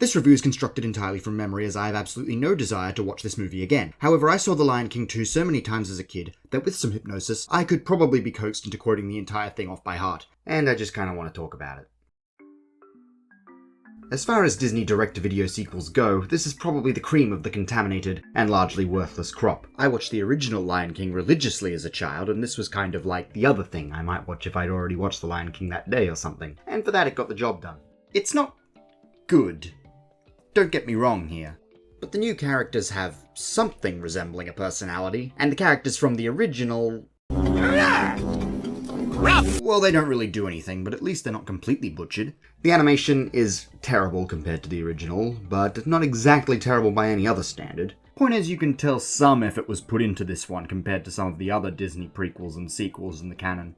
This review is constructed entirely from memory, as I have absolutely no desire to watch this movie again. However, I saw The Lion King 2 so many times as a kid that with some hypnosis, I could probably be coaxed into quoting the entire thing off by heart. And I just kinda want to talk about it. As far as Disney direct-to-video sequels go, this is probably the cream of the contaminated and largely worthless crop. I watched the original Lion King religiously as a child, and this was kind of like the other thing I might watch if I'd already watched The Lion King that day or something. And for that, it got the job done. It's not good. Don't get me wrong here. But the new characters have something resembling a personality, and the characters from the original... well, they don't really do anything, but at least they're not completely butchered. The animation is terrible compared to the original, but not exactly terrible by any other standard. Point is, you can tell some effort was put into this one compared to some of the other Disney prequels and sequels in the canon.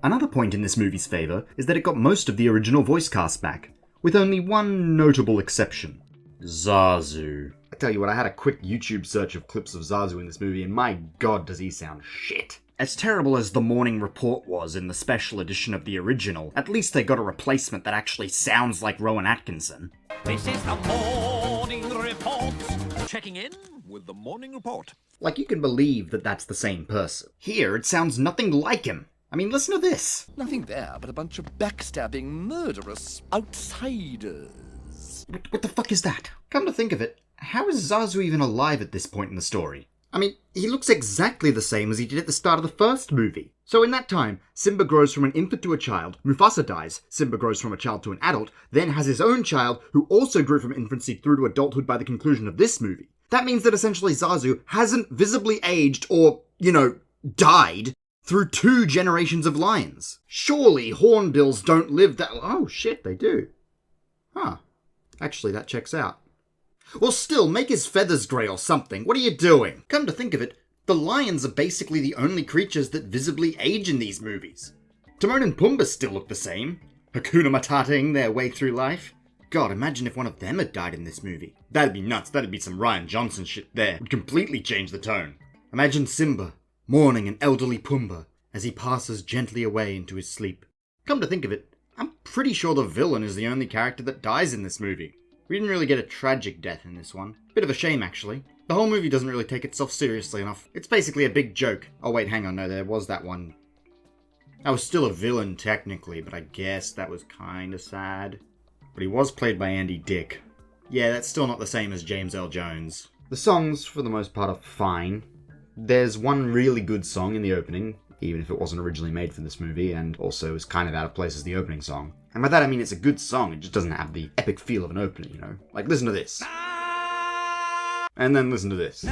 Another point in this movie's favour is that it got most of the original voice cast back, with only one notable exception. Zazu. I tell you what, I had a quick YouTube search of clips of Zazu in this movie, and my god does he sound shit. As terrible as the Morning Report was in the special edition of the original, at least they got a replacement that actually sounds like Rowan Atkinson. This is the Morning Report. Checking in with the Morning Report. Like, you can believe that that's the same person. Here, it sounds nothing like him. I mean, listen to this. Nothing there but a bunch of backstabbing, murderous outsiders. What the fuck is that? Come to think of it, how is Zazu even alive at this point in the story? I mean, he looks exactly the same as he did at the start of the first movie. So in that time, Simba grows from an infant to a child, Mufasa dies, Simba grows from a child to an adult, then has his own child who also grew from infancy through to adulthood by the conclusion of this movie. That means that essentially Zazu hasn't visibly aged or, died through 2 generations of lions. Surely hornbills don't live that... Oh shit, they do. Huh. Actually, that checks out. Well, still, make his feathers grey or something. What are you doing? Come to think of it, the lions are basically the only creatures that visibly age in these movies. Timon and Pumbaa still look the same, Hakuna Matating their way through life. God, imagine if one of them had died in this movie. That'd be nuts, that'd be some Rian Johnson shit there. Would completely change the tone. Imagine Simba, mourning an elderly Pumbaa as he passes gently away into his sleep. Come to think of it, I'm pretty sure the villain is the only character that dies in this movie. We didn't really get a tragic death in this one. Bit of a shame, actually. The whole movie doesn't really take itself seriously enough. It's basically a big joke. Oh wait, hang on, no, there was that one. That was still a villain, technically, but I guess that was kinda sad. But he was played by Andy Dick. Yeah, that's still not the same as James L. Jones. The songs, for the most part, are fine. There's one really good song in the opening, even if it wasn't originally made for this movie, and also is kind of out of place as the opening song. And by that I mean it's a good song, it just doesn't have the epic feel of an opening, Like, listen to this. And then listen to this.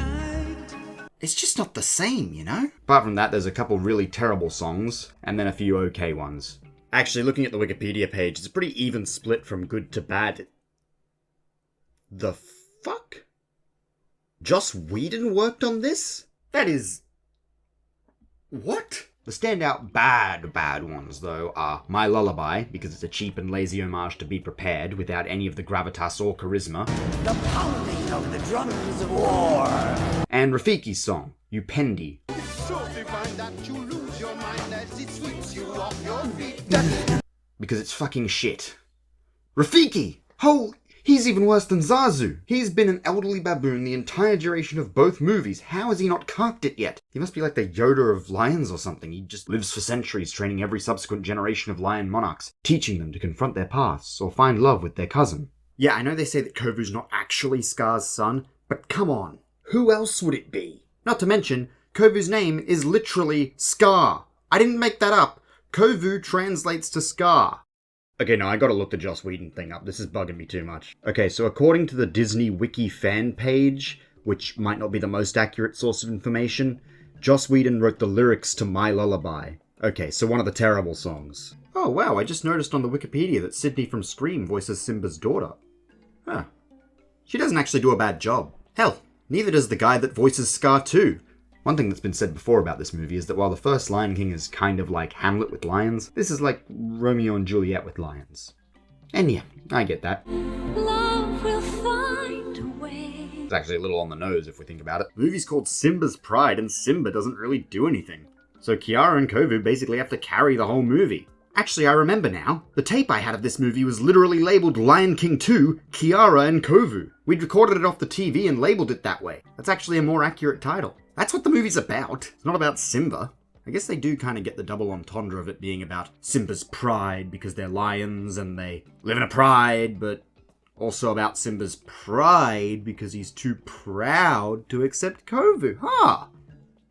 It's just not the same, Apart from that, there's a couple really terrible songs, and then a few okay ones. Actually, looking at the Wikipedia page, it's a pretty even split from good to bad. The fuck? Joss Whedon worked on this? That is... What? The standout bad ones, though, are My Lullaby, because it's a cheap and lazy homage to Be Prepared, without any of the gravitas or charisma. The pounding of the drums of war. And Rafiki's song, Upendi. Because it's fucking shit. Rafiki! He's even worse than Zazu. He's been an elderly baboon the entire duration of both movies. How has he not carked it yet? He must be like the Yoda of lions or something. He just lives for centuries training every subsequent generation of lion monarchs, teaching them to confront their pasts or find love with their cousin. Yeah, I know they say that Kovu's not actually Scar's son, but come on. Who else would it be? Not to mention, Kovu's name is literally Scar. I didn't make that up. Kovu translates to Scar. Okay, no, I gotta look the Joss Whedon thing up. This is bugging me too much. Okay, so according to the Disney Wiki fan page, which might not be the most accurate source of information, Joss Whedon wrote the lyrics to My Lullaby. Okay, so one of the terrible songs. Oh wow, I just noticed on the Wikipedia that Sydney from Scream voices Simba's daughter. Huh. She doesn't actually do a bad job. Hell, neither does the guy that voices Scar 2. One thing that's been said before about this movie is that while the first Lion King is kind of like Hamlet with lions, this is like Romeo and Juliet with lions. And yeah, I get that. Love will find a way. It's actually a little on the nose if we think about it. The movie's called Simba's Pride, and Simba doesn't really do anything. So Kiara and Kovu basically have to carry the whole movie. Actually, I remember now. The tape I had of this movie was literally labelled Lion King 2, Kiara and Kovu. We'd recorded it off the TV and labelled it that way. That's actually a more accurate title. That's what the movie's about. It's not about Simba. I guess they do kind of get the double entendre of it being about Simba's pride because they're lions and they live in a pride, but also about Simba's pride because he's too proud to accept Kovu. Huh.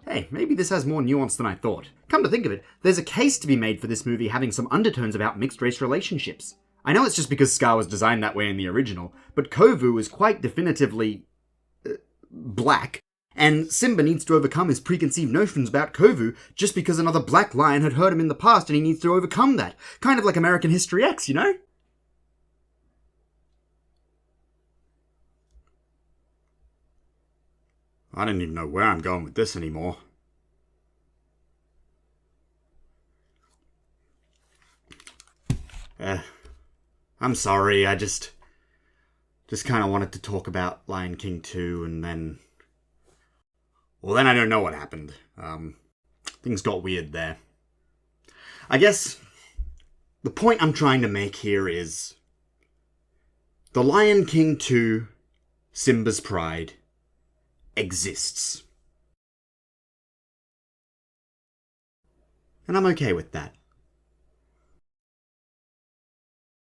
Hey, maybe this has more nuance than I thought. Come to think of it, there's a case to be made for this movie having some undertones about mixed-race relationships. I know it's just because Scar was designed that way in the original, but Kovu is quite definitively black, and Simba needs to overcome his preconceived notions about Kovu just because another black lion had hurt him in the past and he needs to overcome that. Kind of like American History X, you know? I don't even know where I'm going with this anymore. I'm sorry, I just kind of wanted to talk about Lion King 2 and then... Well, then I don't know what happened. Things got weird there. I guess the point I'm trying to make here is The Lion King 2, Simba's Pride, exists. And I'm okay with that.